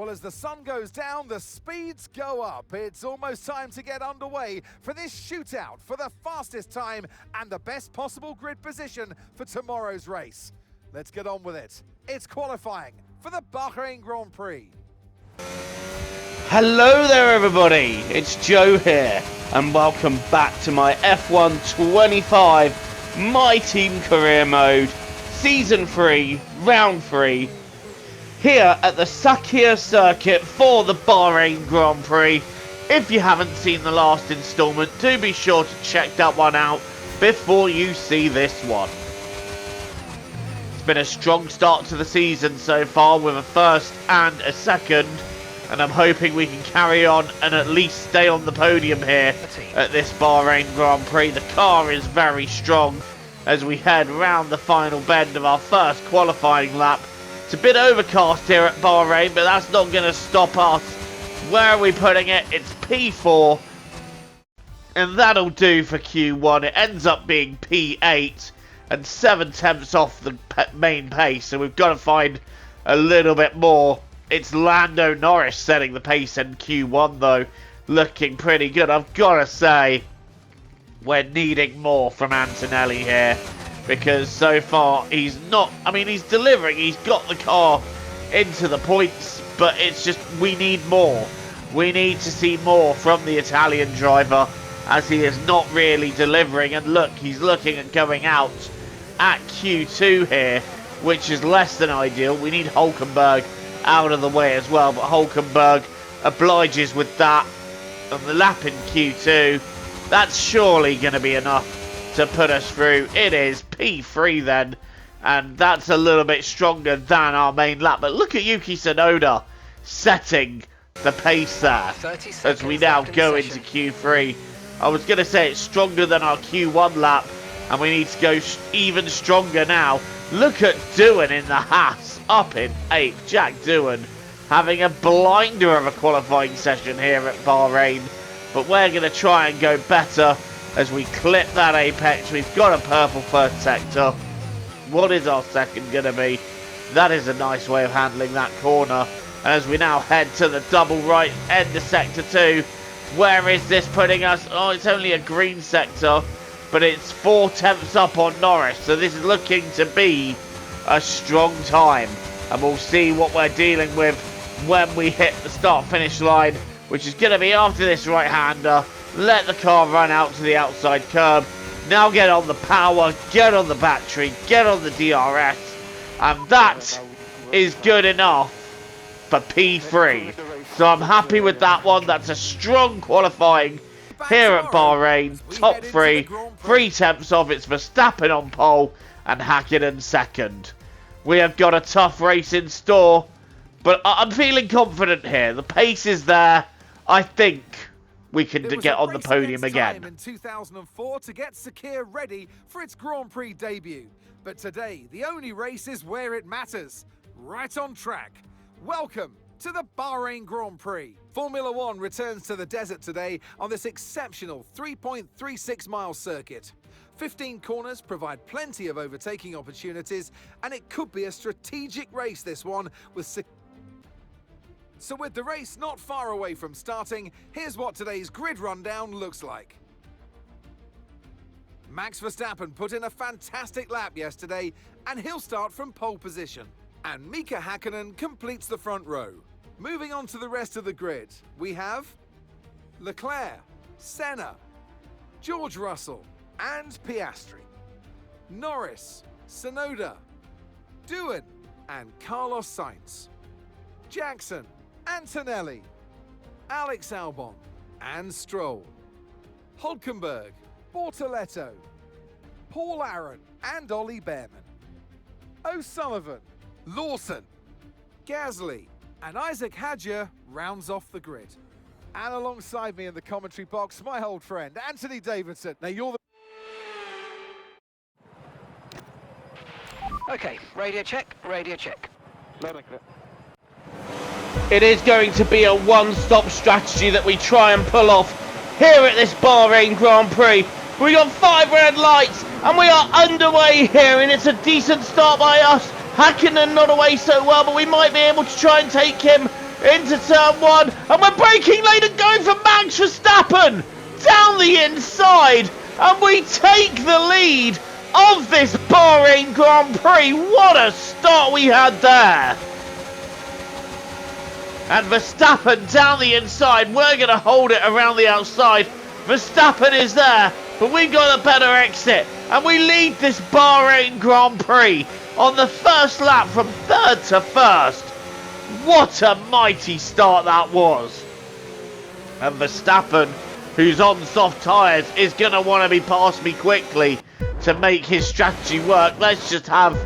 Well, as the sun goes down, the speeds go up. It's almost time to get underway for this shootout for the fastest time and the best possible grid position for tomorrow's race. Let's get on with it. It's qualifying for the Bahrain Grand Prix. Hello there everybody, it's Joe here and welcome back to my F1 25 My Team Career Mode Season 3, Round 3 here at the Sakhir circuit for the Bahrain Grand Prix. If you haven't seen the last instalment, do be sure to check that one out before you see this one. It's been a strong start to the season so far with a first and a second, and I'm hoping we can carry on and at least stay on the podium here at this Bahrain Grand Prix. The car is very strong as we head round the final bend of our first qualifying lap. It's a bit overcast here at Bahrain, but that's not going to stop us. Where are we putting it? It's P4, and that'll do for Q1. It ends up being P8 and 7 tenths off the main pace, so we've got to find a little bit more. It's Lando Norris setting the pace in Q1 though, looking pretty good. I've got to say, we're needing more from Antonelli here, because so far he's not, he's delivering, he's got the car into the points, but it's just, we need more. We need to see more from the Italian driver, as he is not really delivering. And look, he's looking at going out at Q2 here, which is less than ideal. We need Hulkenberg out of the way as well, but Hulkenberg obliges with that. And the lap in Q2, that's surely going to be enough to put us through. It is P3 then, and that's a little bit stronger than our main lap. But look at Yuki Tsunoda setting the pace there as we now go into Q3. I was going to say it's stronger than our Q1 lap, and we need to go even stronger now. Look at Doohan in the Haas, up in 8th. Jack Doohan having a blinder of a qualifying session here at Bahrain, but we're going to try and go better as we clip that apex. We've got a purple first sector. What is our second going to be? That is a nice way of handling that corner. And as we now head to the double right end of sector 2, where is this putting us? Oh, it's only a green sector, but it's 4 tenths up on Norris. So this is looking to be a strong time. And we'll see what we're dealing with when we hit the start-finish line, which is going to be after this right-hander. Let the car run out to the outside curb. Now get on the power, get on the battery, get on the DRS. And that is good enough for P3. So I'm happy with that one. That's a strong qualifying here at Bahrain. Top 3, 3 tenths off. It's Verstappen on pole and Hakkinen second. We have got a tough race in store, but I'm feeling confident here. The pace is there. I think we can get on the podium again. In 2004 to get Sakhir ready for its Grand Prix debut. But today, the only race is where it matters. Right on track. Welcome to the Bahrain Grand Prix. Formula One returns to the desert today on this exceptional 3.36 mile circuit. 15 corners provide plenty of overtaking opportunities, and it could be a strategic race, this one, with So with the race not far away from starting, here's what today's grid rundown looks like. Max Verstappen put in a fantastic lap yesterday, and he'll start from pole position. And Mika Hakkinen completes the front row. Moving on to the rest of the grid, we have Leclerc, Senna, George Russell, and Piastri. Norris, Tsunoda, Doohan, and Carlos Sainz. Jackson, Antonelli, Alex Albon, and Stroll. Hulkenberg, Bortoletto, Paul Aron, and Ollie Behrman. O'Sullivan, Lawson, Gasly, and Isaac Hadjar rounds off the grid. And alongside me in the commentary box, my old friend, Anthony Davidson. Now you're the... Okay, radio check, radio check. It is going to be a one-stop strategy that we try and pull off here at this Bahrain Grand Prix. We got 5 red lights and we are underway here, and it's a decent start by us. Hakkinen not away so well, but we might be able to try and take him into turn 1, and we're breaking lane and going for Max Verstappen down the inside, and we take the lead of this Bahrain Grand Prix. What a start we had there. And Verstappen down the inside. We're going to hold it around the outside. Verstappen is there, but we've got a better exit. And we lead this Bahrain Grand Prix on the first lap from third to first. What a mighty start that was. And Verstappen, who's on soft tyres, is going to want to be past me quickly to make his strategy work. Let's just have...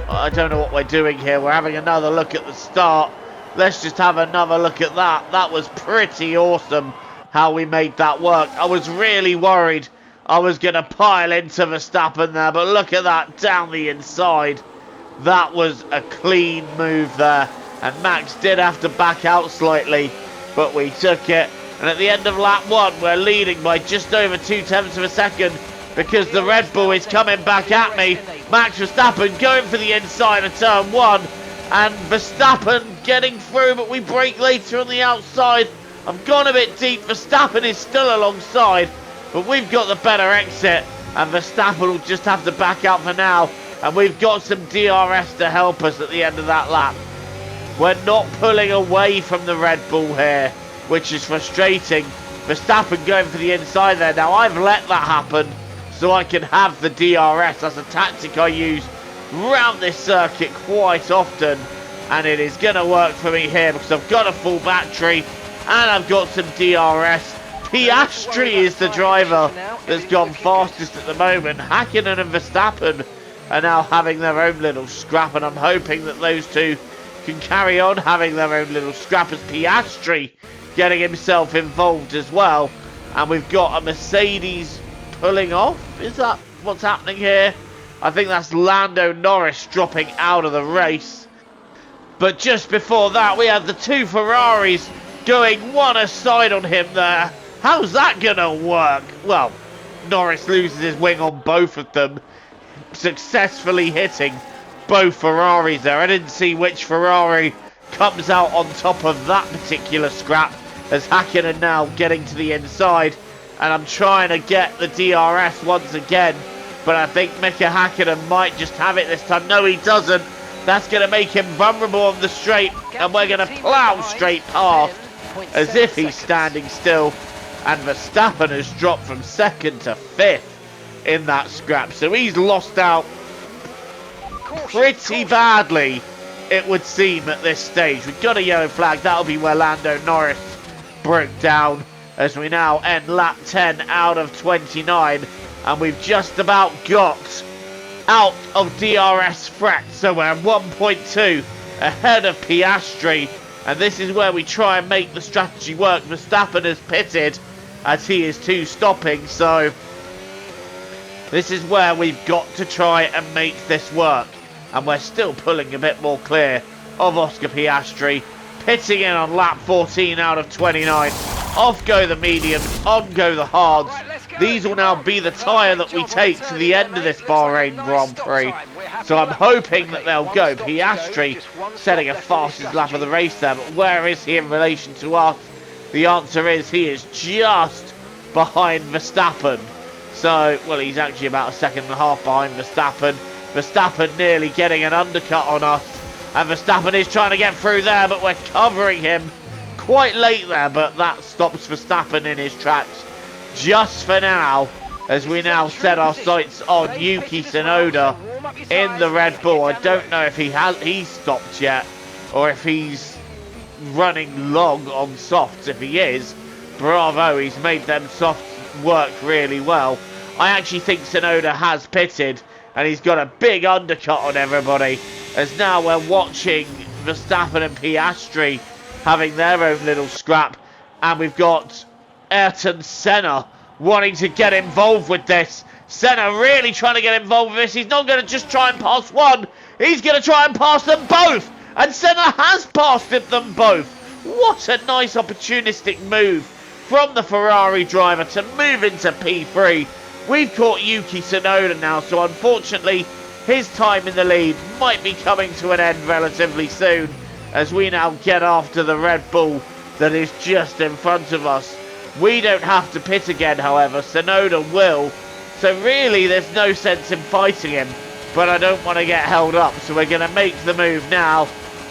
I don't know what we're doing here. We're having another look at the start. Let's just have another look at that. That was pretty awesome how we made that work. I was really worried I was going to pile into Verstappen there, but look at that down the inside. That was a clean move there. And Max did have to back out slightly, but we took it. And at the end of lap 1, we're leading by just over 0.2 of a second because the Red Bull is coming back at me. Max Verstappen going for the inside of turn 1. And Verstappen getting through, but we break later on the outside. I've gone a bit deep. Verstappen is still alongside, but we've got the better exit. And Verstappen will just have to back out for now. And we've got some DRS to help us at the end of that lap. We're not pulling away from the Red Bull here, which is frustrating. Verstappen going for the inside there. Now, I've let that happen so I can have the DRS. That's a tactic I use round this circuit quite often, and it is going to work for me here because I've got a full battery and I've got some DRS. Piastri is the driver that's gone fastest at the moment. Hakkinen and Verstappen are now having their own little scrap, and I'm hoping that those two can carry on having their own little scrap as Piastri getting himself involved as well. And we've got a Mercedes pulling off. Is that what's happening here? I think that's Lando Norris dropping out of the race. But just before that, we had the two Ferraris going one aside on him there. How's that going to work? Well, Norris loses his wing on both of them, successfully hitting both Ferraris there. I didn't see which Ferrari comes out on top of that particular scrap, as Hakkinen now getting to the inside. And I'm trying to get the DRS once again, but I think Mika Hakkinen might just have it this time. No, he doesn't. That's going to make him vulnerable on the straight, and we're going to plough straight past as if he's standing still. And Verstappen has dropped from second to fifth in that scrap, so he's lost out pretty badly, it would seem, at this stage. We've got a yellow flag. That'll be where Lando Norris broke down, as we now end lap 10 out of 29, and we've just about got out of DRS threat, so we're 1.2 ahead of Piastri, and this is where we try and make the strategy work. Verstappen has pitted as he is two stopping, so this is where we've got to try and make this work, and we're still pulling a bit more clear of Oscar Piastri, pitting in on lap 14 out of 29. Off go the mediums, on go the hards. These will now be the tyre that we take to the end of this Bahrain Grand Prix. So I'm hoping that they'll go. Piastri setting a fastest lap of the race there, but where is he in relation to us? The answer is he is just behind Verstappen. So, well, he's actually about a second and a half behind Verstappen. Verstappen nearly getting an undercut on us. And Verstappen is trying to get through there, but we're covering him quite late there, but that stops Verstappen in his tracks just for now, as we now set our sights on Yuki Tsunoda in the Red Bull. I don't know if he's stopped yet, or if he's running long on softs. If he is, bravo, he's made them softs work really well. I actually think Tsunoda has pitted, and he's got a big undercut on everybody, as now we're watching Verstappen and Piastri having their own little scrap, and we've got Ayrton Senna wanting to get involved with this. Senna really trying to get involved with this. He's not going to just try and pass one, he's going to try and pass them both, and Senna has passed them both. What a nice opportunistic move from the Ferrari driver to move into P3. We've caught Yuki Tsunoda now, so unfortunately his time in the lead might be coming to an end relatively soon, as we now get after the Red Bull that is just in front of us. We don't have to pit again, however. Tsunoda will. So really, there's no sense in fighting him. But I don't want to get held up, so we're going to make the move now.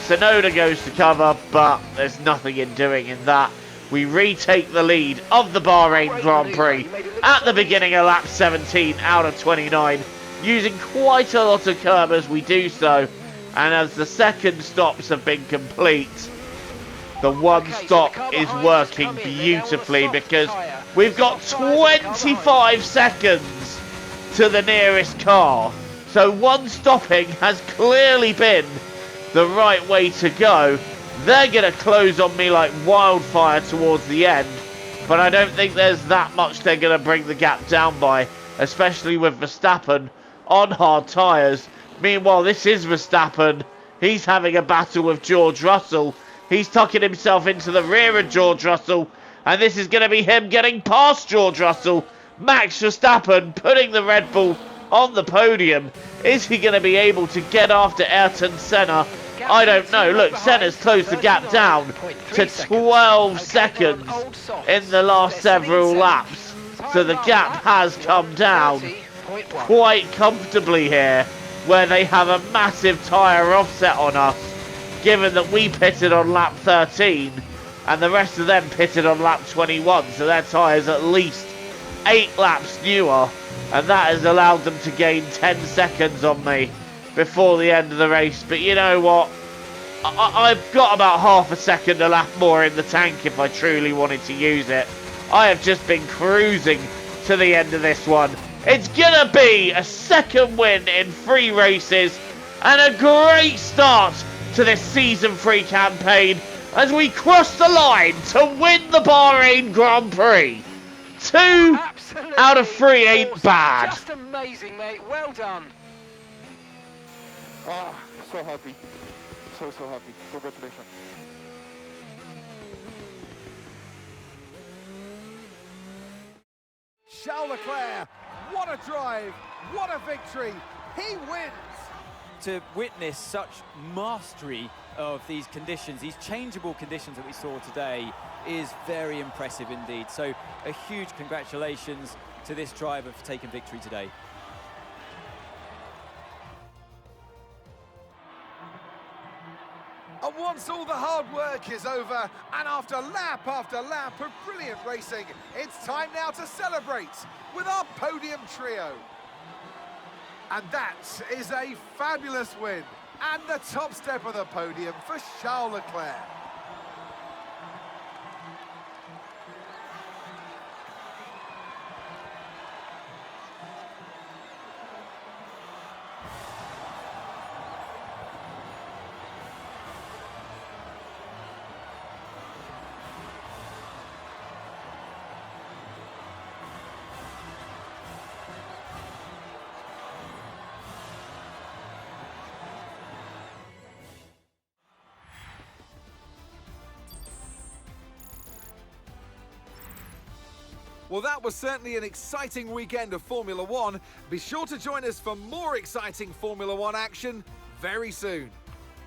Tsunoda goes to cover, but there's nothing in doing in that. We retake the lead of the Bahrain Grand Prix at the beginning of lap 17 out of 29, using quite a lot of curb as we do so. And as the second stops have been complete, the one stop is working beautifully because we've got 25 seconds to the nearest car. So one stopping has clearly been the right way to go. They're going to close on me like wildfire towards the end, but I don't think there's that much they're going to bring the gap down by, especially with Verstappen on hard tyres. Meanwhile, this is Verstappen. He's having a battle with George Russell. He's tucking himself into the rear of George Russell, and this is going to be him getting past George Russell. Max Verstappen putting the Red Bull on the podium. Is he going to be able to get after Ayrton Senna? I don't know. Look, Senna's closed the gap down to 12 seconds in the last several laps. So the gap has come down quite comfortably here, where they have a massive tyre offset on us, given that we pitted on lap 13 and the rest of them pitted on lap 21. So their tyres at least 8 laps newer, and that has allowed them to gain 10 seconds on me before the end of the race. But you know what? I've got about half a second a lap more in the tank if I truly wanted to use it. I have just been cruising to the end of this one. It's gonna be a second win in 3 races and a great start to this season 3 campaign as we cross the line to win the Bahrain Grand Prix. 2 out of 3 ain't bad. Just amazing, mate. Well done. Ah, so happy. So happy. Congratulations. Charles Leclerc, what a drive, what a victory. He wins. To witness such mastery of these conditions, these changeable conditions that we saw today, is very impressive indeed. So a huge congratulations to this driver for taking victory today. And once all the hard work is over, and after lap of brilliant racing, it's time now to celebrate with our podium trio. And that is a fabulous win, and the top step of the podium for Charles Leclerc. Well, that was certainly an exciting weekend of Formula One. Be sure to join us for more exciting Formula One action very soon.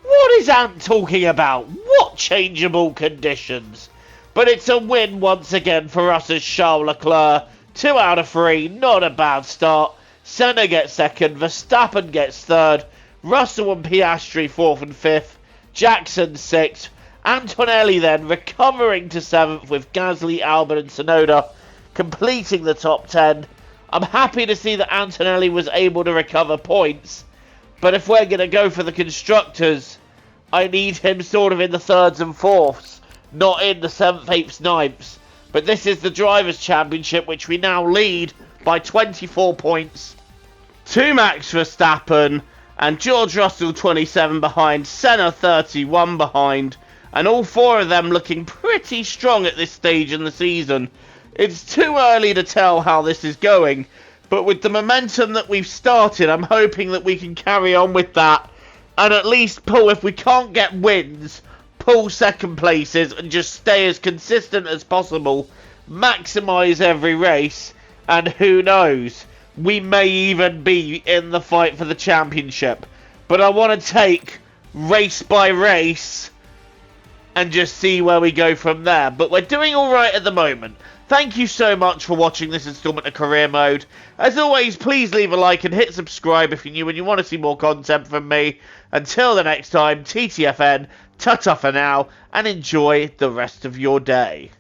What is Ant talking about? What changeable conditions? But it's a win once again for us as Charles Leclerc. 2 out of 3, not a bad start. Senna gets second, Verstappen gets third, Russell and Piastri 4th and 5th, Jackson 6th, Antonelli then recovering to 7th with Gasly, Albon and Tsunoda completing the top 10. I'm happy to see that Antonelli was able to recover points, but if we're going to go for the constructors, I need him sort of in the 3rds and 4ths, not in the 7th, 8th, 9ths. But this is the Drivers' Championship, which we now lead by 24 points to Max Verstappen, and George Russell 27 behind, Senna 31 behind, and all 4 of them looking pretty strong at this stage in the season. It's too early to tell how this is going, but with the momentum that we've started, I'm hoping that we can carry on with that and at least pull, if we can't get wins, pull second places and just stay as consistent as possible, maximise every race, and who knows, we may even be in the fight for the championship. But I want to take race by race and just see where we go from there. But we're doing alright at the moment. Thank you so much for watching this installment of Career Mode. As always, please leave a like and hit subscribe if you're new and you want to see more content from me. Until the next time, TTFN, ta-ta for now, and enjoy the rest of your day.